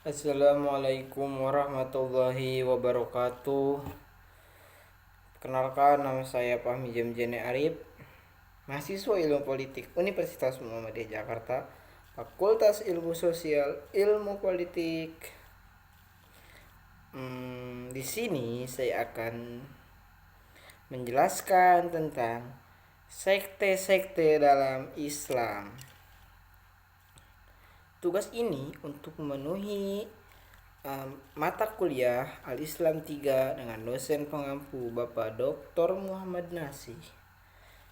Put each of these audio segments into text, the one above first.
Assalamualaikum warahmatullahi wabarakatuh. Kenalkan, nama saya Fahmi Jamjane Arif, mahasiswa Ilmu Politik Universitas Muhammadiyah Jakarta, Fakultas Ilmu Sosial Ilmu Politik. Di sini saya akan menjelaskan tentang sekte-sekte dalam Islam. Tugas ini untuk memenuhi mata kuliah Al-Islam 3 dengan dosen pengampu Bapak Dr. Muhammad Nasih.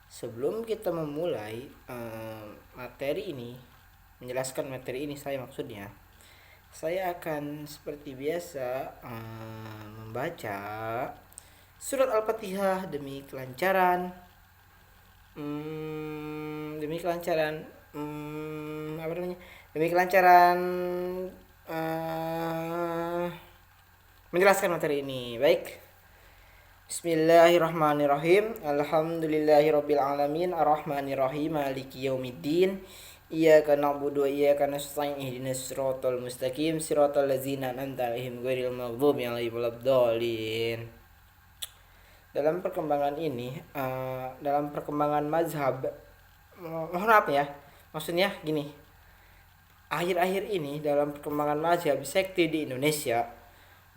Sebelum kita memulai materi ini, menjelaskan materi ini maksudnya, saya akan seperti biasa membaca surat Al-Fatihah demi kelancaran demi kelancaran apa namanya demi kelancaran menjelaskan materi ini. Baik. Bismillahirrahmanirrahim. Alhamdulillahirabbil alamin arrahmanirrahim maliki yaumiddin. Iyyaka na'budu wa iyyaka nasta'in ihdinas siratal mustaqim siratal ladzina an'amta 'alaihim ghairil maghdubi 'alaihim waladdallin. Dalam perkembangan mazhab, mohon maaf ya, maksudnya gini, akhir-akhir ini dalam perkembangan mazhab sekte di Indonesia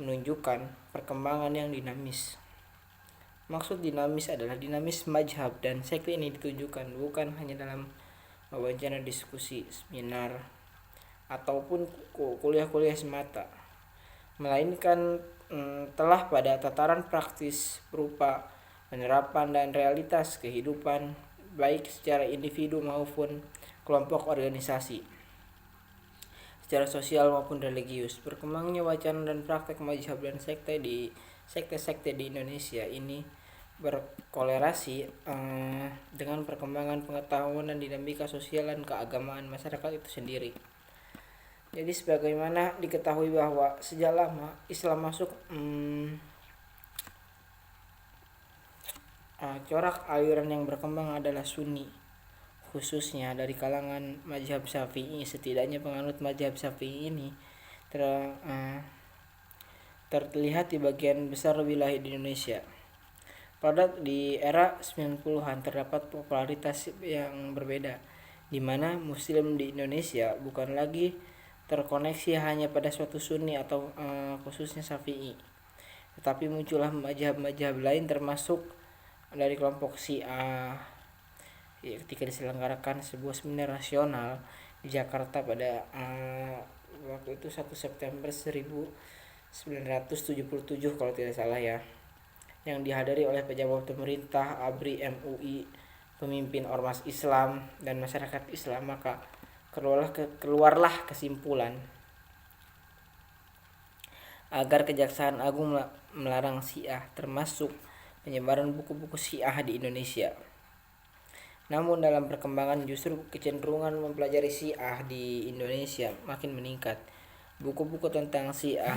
menunjukkan perkembangan yang dinamis. Maksud dinamis adalah dinamis mazhab dan sekte ini ditujukan bukan hanya dalam wawancara, diskusi, seminar, ataupun kuliah-kuliah semata, melainkan telah pada tataran praktis berupa penerapan dan realitas kehidupan baik secara individu maupun kelompok organisasi, secara sosial maupun religius. Berkembangnya wacana dan praktek mazhab dan sekte-sekte di Indonesia ini berkolerasi dengan perkembangan pengetahuan dan dinamika sosial dan keagamaan masyarakat itu sendiri. Jadi sebagaimana diketahui bahwa sejak lama Islam masuk corak aliran yang berkembang adalah Sunni, khususnya dari kalangan mazhab Syafi'i. Setidaknya penganut mazhab Syafi'i ini terlihat di bagian besar wilayah di Indonesia. Pada di era 90-an terdapat popularitas yang berbeda, di mana Muslim di Indonesia bukan lagi terkoneksi hanya pada suatu Sunni atau khususnya Syafi'i, tetapi muncullah mazhab-mazhab lain termasuk dari kelompok Syiah. Ketika diselenggarakan sebuah seminar nasional di Jakarta pada waktu itu 1 September 1977 kalau tidak salah ya, yang dihadiri oleh pejabat pemerintah, ABRI, MUI, pemimpin ormas Islam dan masyarakat Islam, maka keluarlah kesimpulan agar Kejaksaan Agung melarang Syiah, termasuk penyebaran buku-buku Syiah di Indonesia. Namun dalam perkembangan justru kecenderungan mempelajari Syiah di Indonesia makin meningkat. Buku-buku tentang Syiah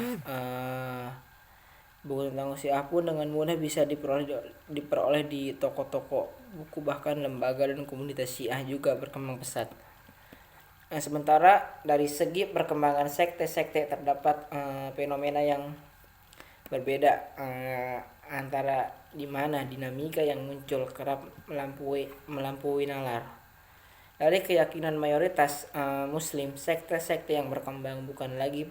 pun dengan mudah bisa diperoleh di toko-toko buku, bahkan lembaga dan komunitas Syiah juga berkembang pesat. Sementara dari segi perkembangan sekte-sekte terdapat fenomena yang berbeda, antara di mana dinamika yang muncul kerap melampaui nalar. Dari keyakinan mayoritas Muslim, sekte-sekte yang berkembang bukan lagi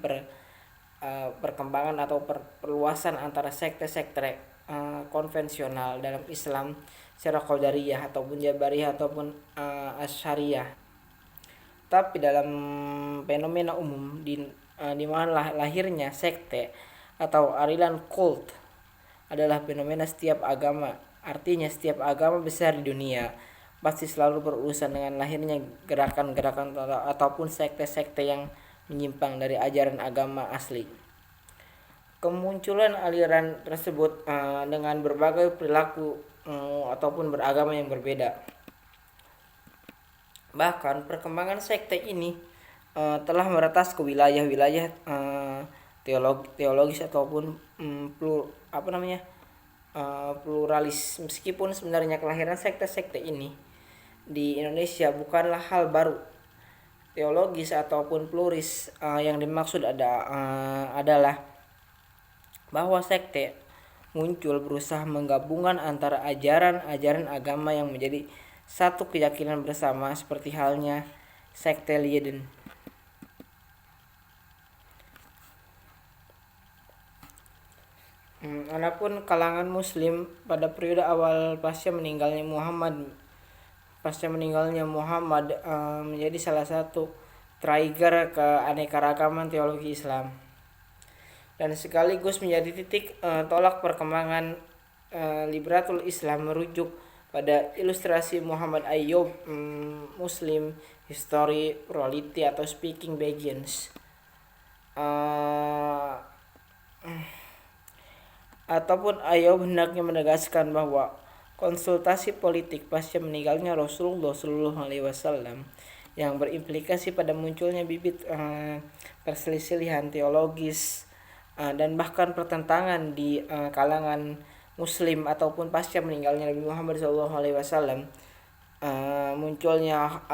perkembangan atau perluasan antara sekte-sekte konvensional dalam Islam secara Qadariyah ataupun Jabariyah ataupun Asy'ariyah, tapi dalam fenomena umum di mana lahirnya sekte atau aliran kult adalah fenomena setiap agama. Artinya setiap agama besar di dunia pasti selalu berurusan dengan lahirnya gerakan-gerakan ataupun sekte-sekte yang menyimpang dari ajaran agama asli. Kemunculan aliran tersebut dengan berbagai perilaku ataupun beragama yang berbeda. Bahkan perkembangan sekte ini telah meretas ke wilayah-wilayah teologis ataupun pluralis. Meskipun sebenarnya kelahiran sekte-sekte ini di Indonesia bukanlah hal baru, teologis ataupun pluris, yang dimaksud adalah bahwa sekte muncul berusaha menggabungkan antara ajaran-ajaran agama yang menjadi satu keyakinan bersama, seperti halnya sekte Leiden. Adapun kalangan Muslim pada periode awal pasca meninggalnya Muhammad menjadi salah satu trigger keanekaragaman teologi Islam, dan sekaligus menjadi titik tolak perkembangan liberatul Islam, merujuk pada ilustrasi Muhammad Ayyub, Muslim History Reality atau Speaking Begins. Ataupun Ayyub hendaknya menegaskan bahwa konsultasi politik pasca meninggalnya Rasulullah SAW yang berimplikasi pada munculnya bibit perselisihan teologis dan bahkan pertentangan di kalangan Muslim ataupun pasca meninggalnya Nabi Muhammad SAW, munculnya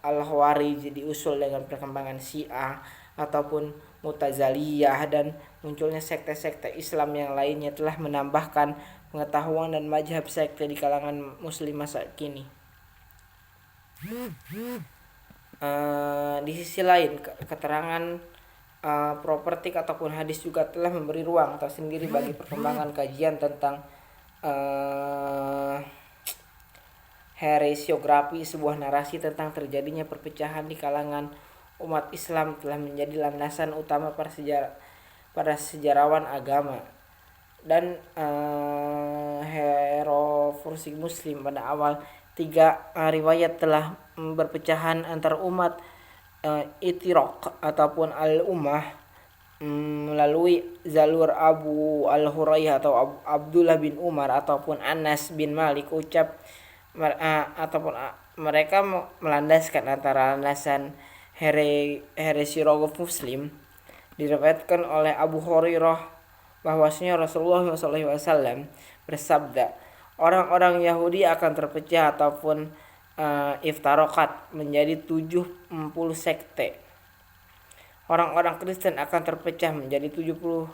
al-Khawarij diusul dengan perkembangan Syiah ataupun Mu'tazaliyah, dan munculnya sekte-sekte Islam yang lainnya telah menambahkan pengetahuan dan mazhab sekte di kalangan Muslim masa kini. Di sisi lain, keterangan propertik ataupun hadis juga telah memberi ruang tersendiri bagi perkembangan kajian tentang heresiografi. Sebuah narasi tentang terjadinya perpecahan di kalangan umat Islam telah menjadi landasan utama para sejarawan agama, dan heroforsi Muslim pada awal 3 riwayat telah berpecahan antar umat Itiraq ataupun al-Ummah melalui jalur Abu al-Hurairah atau Abdullah bin Umar ataupun Anas bin Malik ataupun mereka melandaskan antara landasan heresirogov Muslim. Diriwayatkan oleh Abu Hurairah bahwasanya Rasulullah SAW bersabda, orang-orang Yahudi akan terpecah ataupun iftarokat menjadi 70 sekte. Orang-orang Kristen akan terpecah menjadi 72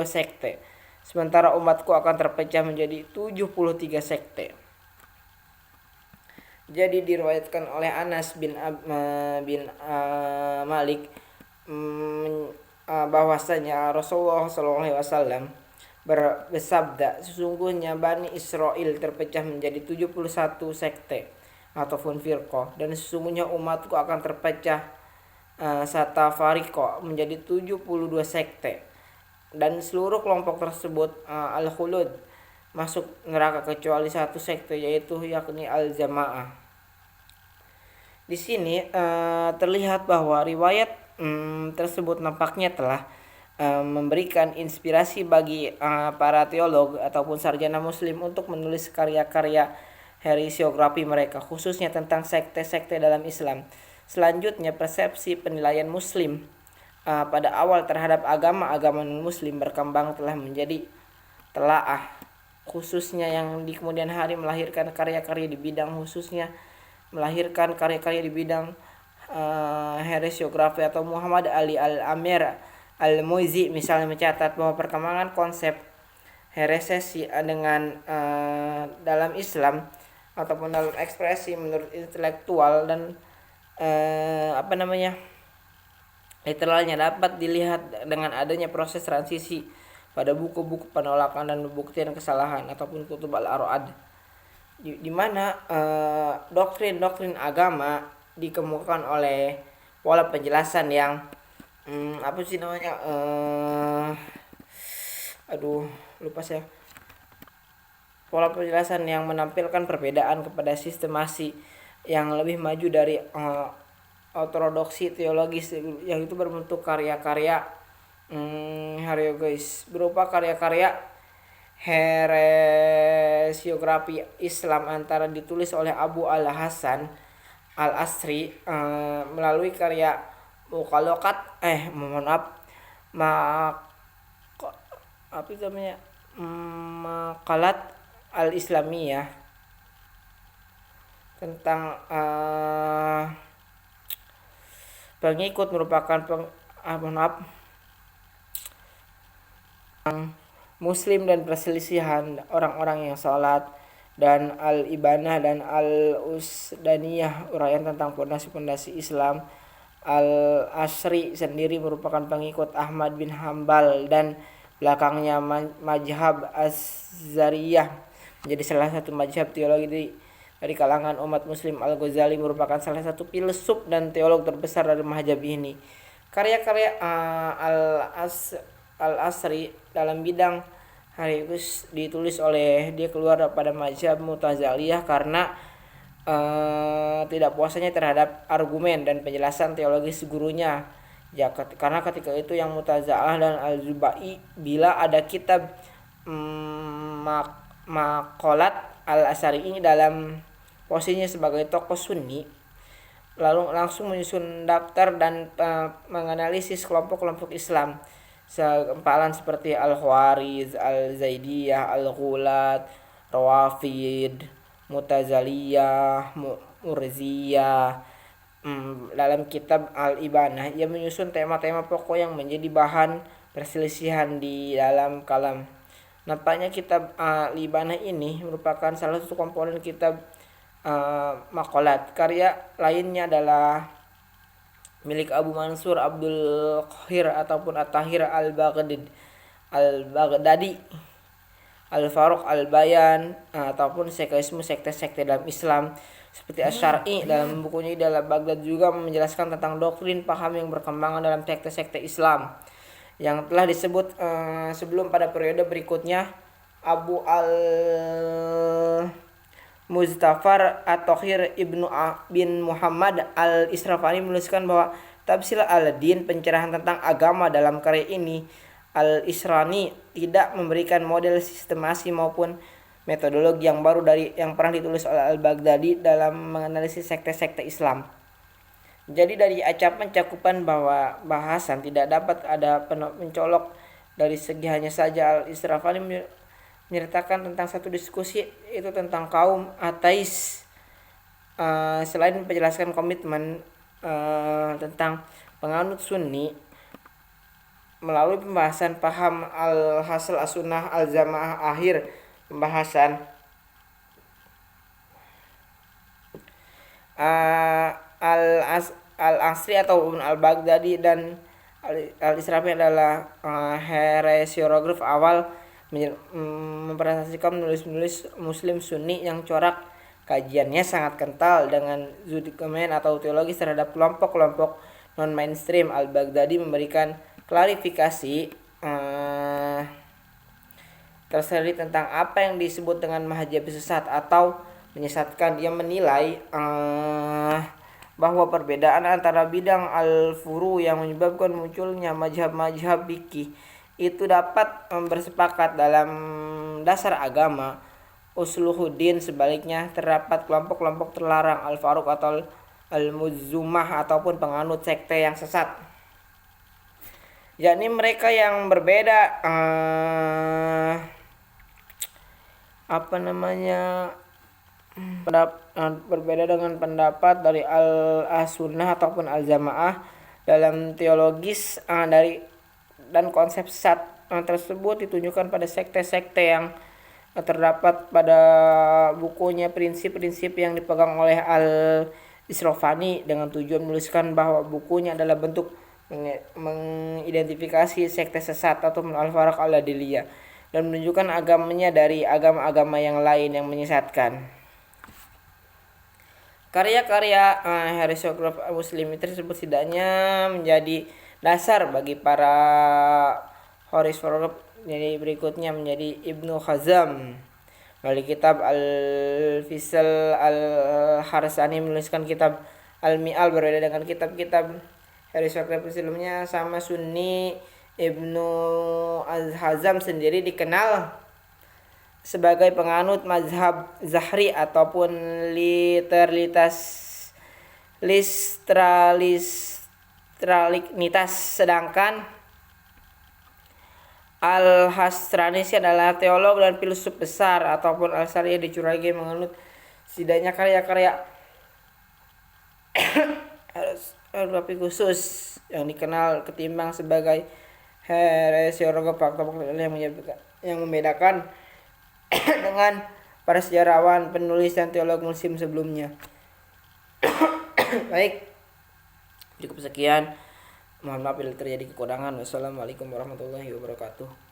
sekte. Sementara umatku akan terpecah menjadi 73 sekte. Jadi diriwayatkan oleh Anas bin Malik bahwasanya Rasulullah SAW bersabda, sesungguhnya Bani Israel terpecah menjadi 71 sekte ataupun firqah, dan sesungguhnya umatku akan terpecah sata fariqah menjadi 72 sekte, dan seluruh kelompok tersebut al-khulud, masuk neraka kecuali satu sekte, yaitu yakni al-jamaah. Di sini terlihat bahwa riwayat tersebut nampaknya telah memberikan inspirasi bagi para teolog ataupun sarjana Muslim untuk menulis karya-karya heresiografi mereka, khususnya tentang sekte-sekte dalam Islam. Selanjutnya, persepsi penilaian Muslim pada awal terhadap agama-agama non-Muslim berkembang telah menjadi telaah, khususnya yang di kemudian hari melahirkan karya-karya di bidang heresiografi atau Muhammad Ali Al-Amir Al-Muizi misalnya mencatat bahwa perkembangan konsep heresesi dengan dalam Islam ataupun dalam ekspresi menurut intelektual dan literalnya dapat dilihat dengan adanya proses transisi pada buku-buku penolakan dan pembuktian kesalahan ataupun kutub al-Arad, di mana doktrin-doktrin agama dikemukakan oleh pola penjelasan yang pola penjelasan yang menampilkan perbedaan kepada sistemasi yang lebih maju dari ortodoksi teologis, yang itu berbentuk karya-karya berupa karya-karya heresiografi Islam antara ditulis oleh Abu al-Hasan al-Asri melalui karya makalat al-Islamiyah tentang pengikut merupakan Muslim dan perselisihan orang-orang yang sholat, dan Al-Ibanah dan Al-Usdaniyah uraian tentang pondasi-pondasi Islam. Al-Asri sendiri merupakan pengikut Ahmad bin Hambal dan belakangnya mazhab Az-Zariyah menjadi salah satu mazhab teologi dari kalangan umat muslim. Al-Ghazali merupakan salah satu filsuf dan teolog terbesar dari mazhab ini. Karya-karya Al-Asri dalam bidang hadis ditulis oleh dia keluar pada mazhab Mu'taziliyah karena tidak puasanya terhadap argumen dan penjelasan teologis gurunya. Ya, karena ketika itu yang Mu'tazilah dan Al-Zubai bila ada kitab Maqalat Al-Asy'ari ini dalam posisinya sebagai tokoh Sunni, lalu langsung menyusun daftar dan menganalisis kelompok-kelompok Islam sempalan seperti Al-Khawariz, Al-Zaidiyah, Al-Ghulat, Rawafid, Mu'taziliyah, Murziyah. Dalam kitab Al-Ibanah ia menyusun tema-tema pokok yang menjadi bahan perselisihan di dalam kalam. Nampaknya kitab Al-Ibanah ini merupakan salah satu komponen kitab Maqalat. Karya lainnya adalah milik Abu Mansur Abdul Qahir ataupun At-Tahir Al-Baghdadi, Al-Faruq Al-Bayan, ataupun sekte-sekte dalam Islam seperti Asy-Syar'i. Dalam bukunya dalam Baghdad juga menjelaskan tentang doktrin paham yang berkembang dalam sekte-sekte Islam yang telah disebut sebelum. Pada periode berikutnya Abu Al-Muztafar At-Tahir Ibnu bin Muhammad Al-Israfani menuliskan bahwa Tafsir al-Din, pencerahan tentang agama. Dalam karya ini Al-Israni tidak memberikan model sistemasi maupun metodologi yang baru dari yang pernah ditulis oleh Al-Baghdadi dalam menganalisis sekte-sekte Islam. Jadi dari acapan cakupan bahwa bahasan tidak dapat ada mencolok dari segi hanya saja Al-Israfani menyertakan tentang satu diskusi itu tentang kaum ateis, selain menjelaskan komitmen tentang penganut Sunni melalui pembahasan paham al-hasil as-sunnah al-jamaah. Akhir pembahasan al-Asri atau al-Baghdadi dan al-Israfani adalah heresiograf awal mempresentasikan menulis Muslim Sunni yang corak kajiannya sangat kental dengan zudikomen atau teologis terhadap kelompok-kelompok non-mainstream. Al-Baghdadi memberikan klarifikasi tersendiri tentang apa yang disebut dengan mazhab sesat atau menyesatkan. Dia menilai bahwa perbedaan antara bidang al-furu yang menyebabkan munculnya mazhab-mazhab fikih itu dapat bersepakat dalam dasar agama usuluddin. Sebaliknya terdapat kelompok-kelompok terlarang al-faruq atau al-muzzumah ataupun penganut sekte yang sesat, yakni mereka yang berbeda berbeda dengan pendapat dari al-sunnah ataupun al-jamaah dalam teologis dan konsep sesat tersebut ditunjukkan pada sekte-sekte yang terdapat pada bukunya prinsip-prinsip yang dipegang oleh Al-Israfani dengan tujuan menuliskan bahwa bukunya adalah bentuk mengidentifikasi sekte sesat atau al-faraq al-adiliyah dan menunjukkan agamanya dari agama-agama yang lain yang menyesatkan. Karya-karya heresiograf Muslim tersebut setidaknya menjadi dasar bagi para heresiograf. Jadi berikutnya menjadi Ibnu Hazm melalui kitab Al-Fisal Al-Harsani menuliskan kitab Al-Mi'al. Berbeda dengan kitab-kitab heresiograf sebelumnya, sama Sunni, Ibnu Hazm sendiri dikenal sebagai penganut mazhab Zahri ataupun listralitas, sedangkan Al-Hasrani adalah teolog dan filsuf besar ataupun Al-Syariah dicurigai menganut setidaknya karya-karya Biografi khusus yang dikenal ketimbang sebagai heresiologi fakta-fakta yang membedakan dengan para sejarawan, penulis dan teolog muslim sebelumnya. Baik, cukup sekian. Mohon maaf bila terjadi kekurangan. Wassalamualaikum warahmatullahi wabarakatuh.